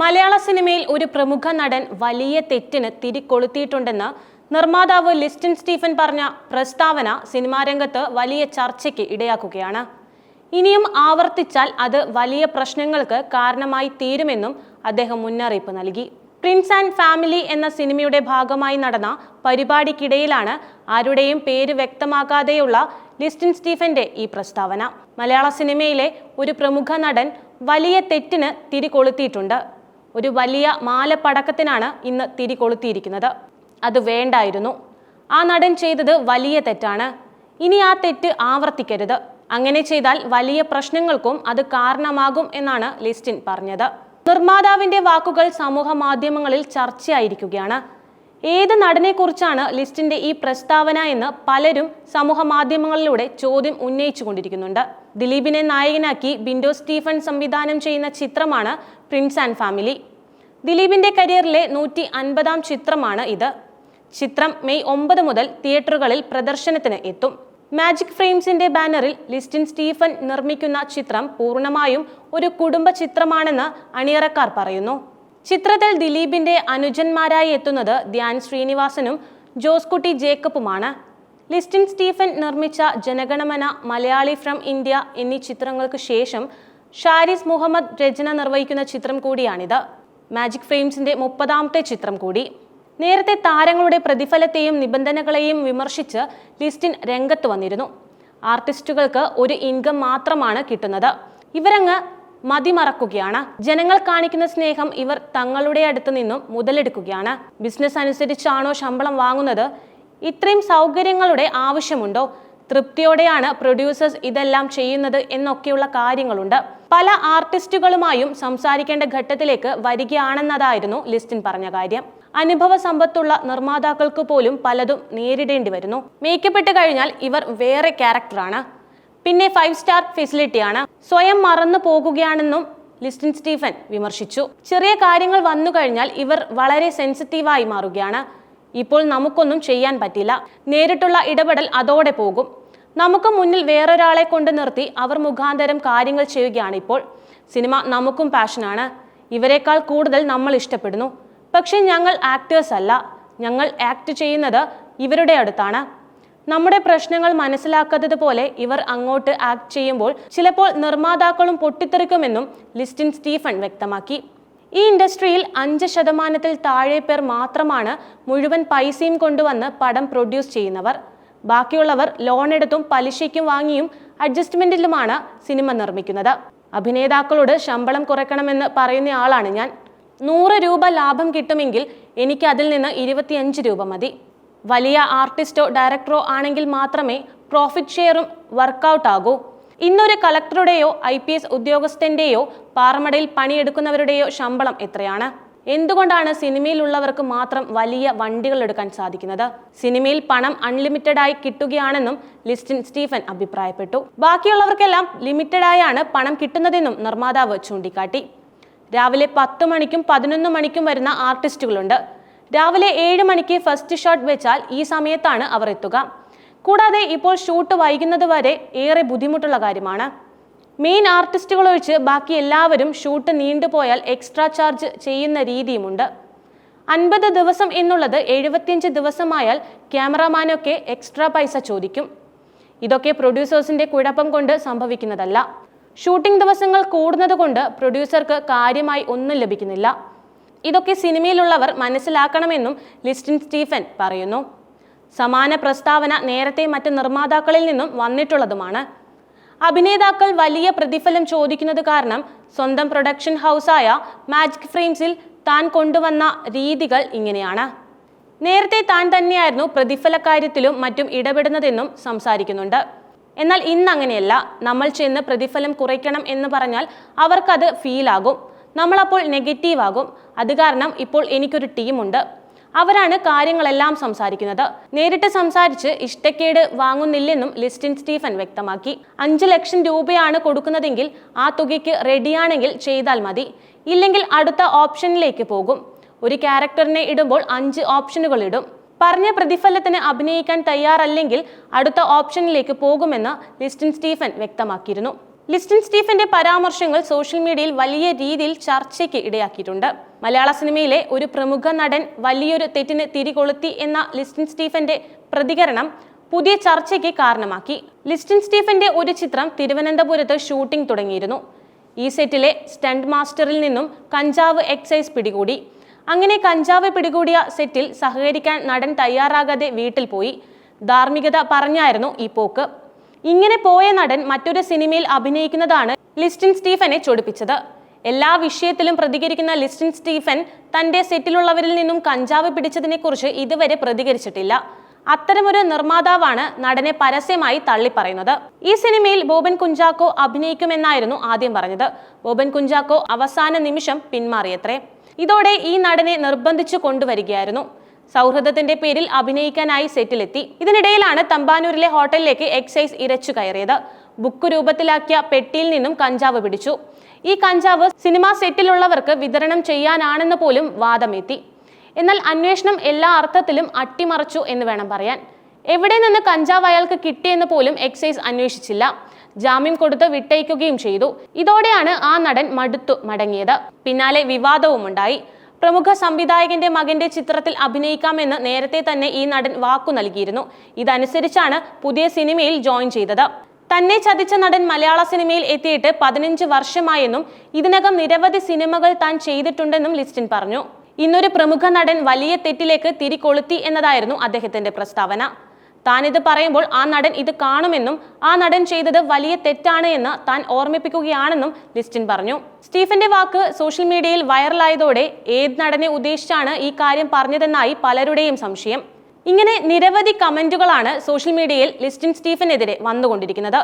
മലയാള സിനിമയിൽ ഒരു പ്രമുഖ നടൻ വലിയ തെറ്റിന് തിരികൊളുത്തിയിട്ടുണ്ടെന്ന് നിർമ്മാതാവ് ലിസ്റ്റിൻ സ്റ്റീഫൻ പറഞ്ഞ പ്രസ്താവന സിനിമാ രംഗത്ത് വലിയ ചർച്ചയ്ക്ക് ഇടയാക്കുകയാണ്. ഇനിയും ആവർത്തിച്ചാൽ അത് വലിയ പ്രശ്നങ്ങൾക്ക് കാരണമായി തീരുമെന്നും അദ്ദേഹം മുന്നറിയിപ്പ് നൽകി. പ്രിൻസ് ആൻഡ് ഫാമിലി എന്ന സിനിമയുടെ ഭാഗമായി നടന്ന പരിപാടിക്കിടയിലാണ് ആരുടെയും പേര് വ്യക്തമാക്കാതെയുള്ള ലിസ്റ്റിൻ സ്റ്റീഫന്റെ ഈ പ്രസ്താവന. മലയാള സിനിമയിലെ ഒരു പ്രമുഖ നടൻ വലിയ തെറ്റിന് തിരികൊളുത്തിയിട്ടുണ്ട്. ഒരു വലിയ മാലപ്പടക്കത്തിനാണ് ഇന്ന് തിരികൊളുത്തിയിരിക്കുന്നത്. അത് വേണ്ടായിരുന്നു. ആ നടൻ ചെയ്തത് വലിയ തെറ്റാണ്. ഇനി ആ തെറ്റ് ആവർത്തിക്കരുത്. അങ്ങനെ ചെയ്താൽ വലിയ പ്രശ്നങ്ങൾക്കും അത് കാരണമാകും എന്നാണ് ലിസ്റ്റിൻ പറഞ്ഞത്. നിർമ്മാതാവിന്റെ വാക്കുകൾ സമൂഹ മാധ്യമങ്ങളിൽ ചർച്ചയായിരിക്കുകയാണ്. ഏത് നടനെക്കുറിച്ചാണ് ലിസ്റ്റിന്റെ ഈ പ്രസ്താവന എന്ന് പലരും സമൂഹ മാധ്യമങ്ങളിലൂടെ ചോദ്യം ഉന്നയിച്ചു കൊണ്ടിരിക്കുന്നുണ്ട്. ദിലീപിനെ നായകനാക്കി ബിൻഡോ സ്റ്റീഫൻ സംവിധാനം ചെയ്യുന്ന ചിത്രമാണ് പ്രിൻസ് ആൻഡ് ഫാമിലി. ദിലീപിന്റെ കരിയറിലെ 150-ാം ചിത്രമാണ് ഇത്. ചിത്രം മെയ് 9 മുതൽ തിയേറ്ററുകളിൽ പ്രദർശനത്തിന് എത്തും. മാജിക് ഫ്രെയിംസിന്റെ ബാനറിൽ ലിസ്റ്റിൻ സ്റ്റീഫൻ നിർമ്മിക്കുന്ന ചിത്രം പൂർണ്ണമായും ഒരു കുടുംബ ചിത്രമാണെന്ന് അണിയറക്കാർ പറയുന്നു. ചിത്രത്തിൽ ദിലീപിന്റെ അനുജന്മാരായി എത്തുന്നത് ധ്യാൻ ശ്രീനിവാസനും ജോസ്കുട്ടി ജേക്കബുമാണ്. ലിസ്റ്റിൻ സ്റ്റീഫൻ നിർമ്മിച്ച ജനഗണമന, മലയാളി ഫ്രം ഇന്ത്യ എന്നീ ചിത്രങ്ങൾക്ക് ശേഷം ഷാരിസ് മുഹമ്മദ് രചന നിർവഹിക്കുന്ന ചിത്രം കൂടിയാണിത്. മാജിക് ഫ്രെയിംസിന്റെ 30-ാമത്തെ ചിത്രം കൂടി. നേരത്തെ താരങ്ങളുടെ പ്രതിഫലത്തെയും നിബന്ധനകളെയും വിമർശിച്ച് ലിസ്റ്റിൻ രംഗത്ത് വന്നിരുന്നു. ആർട്ടിസ്റ്റുകൾക്ക് ഒരു ഇൻകം മാത്രമാണ് കിട്ടുന്നത്, ഇവരങ്ങ് മതിമറക്കുകയാണ്. ജനങ്ങൾ കാണിക്കുന്ന സ്നേഹം ഇവർ തങ്ങളുടെ അടുത്ത് നിന്നും മുതലെടുക്കുകയാണ്. ബിസിനസ് അനുസരിച്ചാണോ ശമ്പളം വാങ്ങുന്നത്? ഇത്രയും സൗകര്യങ്ങളുടെ ആവശ്യമുണ്ടോ? തൃപ്തിയോടെയാണ് പ്രൊഡ്യൂസേഴ്സ് ഇതെല്ലാം ചെയ്യുന്നത് എന്നൊക്കെയുള്ള കാര്യങ്ങളുണ്ട്. പല ആർട്ടിസ്റ്റുകളുമായും സംസാരിക്കേണ്ട ഘട്ടത്തിലേക്ക് വരികയാണെന്നതായിരുന്നു ലിസ്റ്റിൻ പറഞ്ഞ കാര്യം. അനുഭവ സമ്പത്തുള്ള നിർമ്മാതാക്കൾക്ക് പോലും പലതും നേരിടേണ്ടി വരുന്നു. മേക്കപ്പ് ഇട്ട് കഴിഞ്ഞാൽ ഇവർ വേറെ ക്യാരക്ടറാണ്. പിന്നെ 5 സ്റ്റാർ ഫെസിലിറ്റിയാണ്. സ്വയം മറന്നു പോകുകയാണെന്നും ലിസ്റ്റിൻ സ്റ്റീഫൻ വിമർശിച്ചു. ചെറിയ കാര്യങ്ങൾ വന്നു കഴിഞ്ഞാൽ ഇവർ വളരെ സെൻസിറ്റീവായി മാറുകയാണ്. ഇപ്പോൾ നമുക്കൊന്നും ചെയ്യാൻ പറ്റില്ല. നേരിട്ടുള്ള ഇടപെടൽ അതോടെ പോകും. നമുക്ക് മുന്നിൽ വേറൊരാളെ കൊണ്ട് നിർത്തി അവർ മുഖാന്തരം കാര്യങ്ങൾ ചെയ്യുകയാണ് ഇപ്പോൾ. സിനിമ നമുക്കും പാഷനാണ്. ഇവരെക്കാൾ കൂടുതൽ നമ്മൾ ഇഷ്ടപ്പെടുന്നു. പക്ഷെ ഞങ്ങൾ ആക്ടേഴ്സ് അല്ല. ഞങ്ങൾ ആക്ട് ചെയ്യുന്നത് ഇവരുടെ അടുത്താണ്. നമ്മുടെ പ്രശ്നങ്ങൾ മനസ്സിലാക്കാത്തത് പോലെ ഇവർ അങ്ങോട്ട് ആക്ട് ചെയ്യുമ്പോൾ ചിലപ്പോൾ നിർമ്മാതാക്കളും പൊട്ടിത്തെറിക്കുമെന്നും ലിസ്റ്റിൻ സ്റ്റീഫൻ വ്യക്തമാക്കി. ഈ ഇൻഡസ്ട്രിയിൽ 5% താഴെ പേർ മാത്രമാണ് മുഴുവൻ പൈസയും കൊണ്ടുവന്ന് പടം പ്രൊഡ്യൂസ് ചെയ്യുന്നവർ. ബാക്കിയുള്ളവർ ലോൺ എടുത്തും പലിശയ്ക്കും വാങ്ങിയും അഡ്ജസ്റ്റ്മെന്റിലുമാണ് സിനിമ നിർമ്മിക്കുന്നത്. അഭിനേതാക്കളോട് ശമ്പളം കുറയ്ക്കണമെന്ന് പറയുന്ന ആളാണ് ഞാൻ. 100 രൂപ ലാഭം കിട്ടുമെങ്കിൽ എനിക്ക് അതിൽ നിന്ന് 25 രൂപ മതി. വലിയ ആർട്ടിസ്റ്റോ ഡയറക്ടറോ ആണെങ്കിൽ മാത്രമേ പ്രോഫിറ്റ് ഷെയറും വർക്കൗട്ട് ആകൂ. ഇന്നൊരു കളക്ടറുടെയോ IPS ഉദ്യോഗസ്ഥന്റെയോ പാറമടയിൽ പണിയെടുക്കുന്നവരുടെയോ ശമ്പളം എത്രയാണ്? എന്തുകൊണ്ടാണ് സിനിമയിലുള്ളവർക്ക് മാത്രം വലിയ വണ്ടികൾ എടുക്കാൻ സാധിക്കുന്നത്? സിനിമയിൽ പണം അൺലിമിറ്റഡായി കിട്ടുകയാണെന്നും ലിസ്റ്റിൻ സ്റ്റീഫൻ അഭിപ്രായപ്പെട്ടു. ബാക്കിയുള്ളവർക്കെല്ലാം ലിമിറ്റഡായാണ് പണം കിട്ടുന്നതെന്നും നിർമ്മാതാവ് ചൂണ്ടിക്കാട്ടി. രാവിലെ 10 മണിക്കും 11 മണിക്കും വരുന്ന ആർട്ടിസ്റ്റുകളുണ്ട്. രാവിലെ 7 മണിക്ക് ഫസ്റ്റ് ഷോട്ട് വെച്ചാൽ ഈ സമയത്താണ് അവർ എത്തുക. കൂടാതെ ഇപ്പോൾ ഷൂട്ട് വൈകുന്നത് വരെ ഏറെ ബുദ്ധിമുട്ടുള്ള കാര്യമാണ്. മെയിൻ ആർട്ടിസ്റ്റുകൾ ഒഴിച്ച് ബാക്കി എല്ലാവരും ഷൂട്ട് നീണ്ടുപോയാൽ എക്സ്ട്രാ ചാർജ് ചെയ്യുന്ന രീതിയുമുണ്ട്. 50 ദിവസം എന്നുള്ളത് 75 ദിവസമായാൽ ക്യാമറാമാനൊക്കെ എക്സ്ട്രാ പൈസ ചോദിക്കും. ഇതൊക്കെ പ്രൊഡ്യൂസേഴ്സിന്റെ കുഴപ്പം കൊണ്ട് സംഭവിക്കുന്നതല്ല. ഷൂട്ടിംഗ് ദിവസങ്ങൾ കൂടുന്നത് കൊണ്ട് പ്രൊഡ്യൂസർക്ക് കാര്യമായി ഒന്നും ലഭിക്കുന്നില്ല. ഇതൊക്കെ സിനിമയിലുള്ളവർ മനസ്സിലാക്കണമെന്നും ലിസ്റ്റിൻ സ്റ്റീഫൻ പറയുന്നു. സമാന പ്രസ്താവന നേരത്തെ മറ്റ് നിർമ്മാതാക്കളിൽ നിന്നും വന്നിട്ടുള്ളതുമാണ്. അഭിനേതാക്കൾ വലിയ പ്രതിഫലം ചോദിക്കുന്നത് കാരണം സ്വന്തം പ്രൊഡക്ഷൻ ഹൗസായ മാജിക് ഫ്രെയിംസിൽ താൻ കൊണ്ടുവന്ന രീതികൾ ഇങ്ങനെയാണ്. നേരത്തെ താൻ തന്നെയായിരുന്നു പ്രതിഫല കാര്യത്തിലും മറ്റും ഇടപെടുന്നതെന്നും സംസാരിക്കുന്നുണ്ട്. എന്നാൽ ഇന്ന് അങ്ങനെയല്ല. നമ്മൾ ചെന്ന് പ്രതിഫലം കുറയ്ക്കണം എന്ന് പറഞ്ഞാൽ അവർക്കത് ഫീലാകും. നമ്മളപ്പോൾ നെഗറ്റീവ് ആകും. അത് കാരണം ഇപ്പോൾ എനിക്കൊരു ടീമുണ്ട്. അവരാണ് കാര്യങ്ങളെല്ലാം സംസാരിക്കുന്നത്. നേരിട്ട് സംസാരിച്ച് ഇഷ്ടക്കേട് വാങ്ങുന്നില്ലെന്നും ലിസ്റ്റിൻ സ്റ്റീഫൻ വ്യക്തമാക്കി. 5 ലക്ഷം രൂപയാണ് കൊടുക്കുന്നതെങ്കിൽ ആ തുകയ്ക്ക് റെഡിയാണെങ്കിൽ ചെയ്താൽ മതി. ഇല്ലെങ്കിൽ അടുത്ത ഓപ്ഷനിലേക്ക് പോകും. ഒരു ക്യാരക്ടറിനെ ഇടുമ്പോൾ 5 ഓപ്ഷനുകൾ ഇടും. പറഞ്ഞ പ്രതിഫലത്തിന് അഭിനയിക്കാൻ തയ്യാറല്ലെങ്കിൽ അടുത്ത ഓപ്ഷനിലേക്ക് പോകുമെന്ന് ലിസ്റ്റിൻ സ്റ്റീഫൻ വ്യക്തമാക്കിയിരുന്നു. ലിസ്റ്റിൻ സ്റ്റീഫന്റെ പരാമർശങ്ങൾ സോഷ്യൽ മീഡിയയിൽ വലിയ രീതിയിൽ ചർച്ചയ്ക്ക് ഇടയാക്കിയിട്ടുണ്ട്. മലയാള സിനിമയിലെ ഒരു പ്രമുഖ നടൻ വലിയൊരു തെറ്റിന് തിരികൊളുത്തി എന്ന ലിസ്റ്റിൻ സ്റ്റീഫന്റെ പ്രതികരണം പുതിയ ചർച്ചയ്ക്ക് കാരണമാക്കി. ലിസ്റ്റിൻ സ്റ്റീഫന്റെ ഒരു ചിത്രം തിരുവനന്തപുരത്ത് ഷൂട്ടിംഗ് തുടങ്ങിയിരുന്നു. ഈ സെറ്റിലെ സ്റ്റണ്ട് മാസ്റ്ററിൽ നിന്നും കഞ്ചാവ് എക്സൈസ് പിടികൂടി. അങ്ങനെ കഞ്ചാവ് പിടികൂടിയ സെറ്റിൽ സഹകരിക്കാൻ നടൻ തയ്യാറാകാതെ വീട്ടിൽ പോയി. ധാർമ്മികത പറഞ്ഞായിരുന്നു ഈ പോക്ക്. ഇങ്ങനെ പോയ നടൻ മറ്റൊരു സിനിമയിൽ അഭിനയിക്കുന്നതാണ് ലിസ്റ്റിൻ സ്റ്റീഫനെ ചൊടിപ്പിച്ചത്. എല്ലാ വിഷയത്തിലും പ്രതികരിക്കുന്ന ലിസ്റ്റിൻ സ്റ്റീഫൻ തന്റെ സെറ്റിലുള്ളവരിൽ നിന്നും കഞ്ചാവ് പിടിച്ചതിനെ കുറിച്ച് ഇതുവരെ പ്രതികരിച്ചിട്ടില്ല. അത്തരമൊരു നിർമ്മാതാവാണ് നടനെ പരസ്യമായി തള്ളിപ്പറയുന്നത്. ഈ സിനിമയിൽ ബോബൻ കുഞ്ചാക്കോ അഭിനയിക്കുമെന്നായിരുന്നു ആദ്യം പറഞ്ഞത്. ബോബൻ കുഞ്ചാക്കോ അവസാന നിമിഷം പിന്മാറിയത്രേ. ഇതോടെ ഈ നടനെ നിർബന്ധിച്ചു കൊണ്ടുവരികയായിരുന്നു. സൗഹൃദത്തിന്റെ പേരിൽ അഭിനയിക്കാനായി സെറ്റിലെത്തി. ഇതിനിടയിലാണ് തമ്പാനൂരിലെ ഹോട്ടലിലേക്ക് എക്സൈസ് ഇരച്ചു കയറിയത്. ബുക്ക് രൂപത്തിലാക്കിയ പെട്ടിയിൽ നിന്നും കഞ്ചാവ് പിടിച്ചു. ഈ കഞ്ചാവ് സിനിമാ സെറ്റിലുള്ളവർക്ക് വിതരണം ചെയ്യാനാണെന്ന് പോലും വാദമെത്തി. എന്നാൽ അന്വേഷണം എല്ലാ അർത്ഥത്തിലും അട്ടിമറിച്ചു എന്ന് വേണം പറയാൻ. എവിടെ നിന്ന് കഞ്ചാവ് അയാൾക്ക് കിട്ടിയെന്ന് പോലും എക്സൈസ് അന്വേഷിച്ചില്ല. ജാമ്യം കൊടുത്ത് വിട്ടയക്കുകയും ചെയ്തു. ഇതോടെയാണ് ആ നടൻ മടുത്തു മടങ്ങിയത്. പിന്നാലെ വിവാദവും ഉണ്ടായി. പ്രമുഖ സംവിധായകന്റെ മകന്റെ ചിത്രത്തിൽ അഭിനയിക്കാമെന്ന് നേരത്തെ തന്നെ ഈ നടൻ വാക്കു നൽകിയിരുന്നു. ഇതനുസരിച്ചാണ് പുതിയ സിനിമയിൽ ജോയിൻ ചെയ്തത്. തന്നെ ചതിച്ച നടൻ മലയാള സിനിമയിൽ എത്തിയിട്ട് 15 വർഷമായെന്നും ഇതിനകം നിരവധി സിനിമകൾ താൻ ചെയ്തിട്ടുണ്ടെന്നും ലിസ്റ്റിൻ പറഞ്ഞു. ഇന്നൊരു പ്രമുഖ നടൻ വലിയ തെറ്റിലേക്ക് തിരികൊളുത്തി എന്നതായിരുന്നു അദ്ദേഹത്തിന്റെ പ്രസ്താവന. താനിത് പറയുമ്പോൾ ആ നടൻ ഇത് കാണുമെന്നും ആ നടൻ ചെയ്തത് വലിയ തെറ്റാണ് എന്ന് താൻ ഓർമ്മിപ്പിക്കുകയാണെന്നും ലിസ്റ്റിൻ പറഞ്ഞു. സ്റ്റീഫന്റെ വാക്ക് സോഷ്യൽ മീഡിയയിൽ വൈറലായതോടെ ഏത് നടനെ ഉദ്ദേശിച്ചാണ് ഈ കാര്യം പറഞ്ഞതെന്നായി പലരുടെയും സംശയം. ഇങ്ങനെ നിരവധി കമന്റുകളാണ് സോഷ്യൽ മീഡിയയിൽ ലിസ്റ്റിൻ സ്റ്റീഫനെതിരെ വന്നുകൊണ്ടിരിക്കുന്നത്.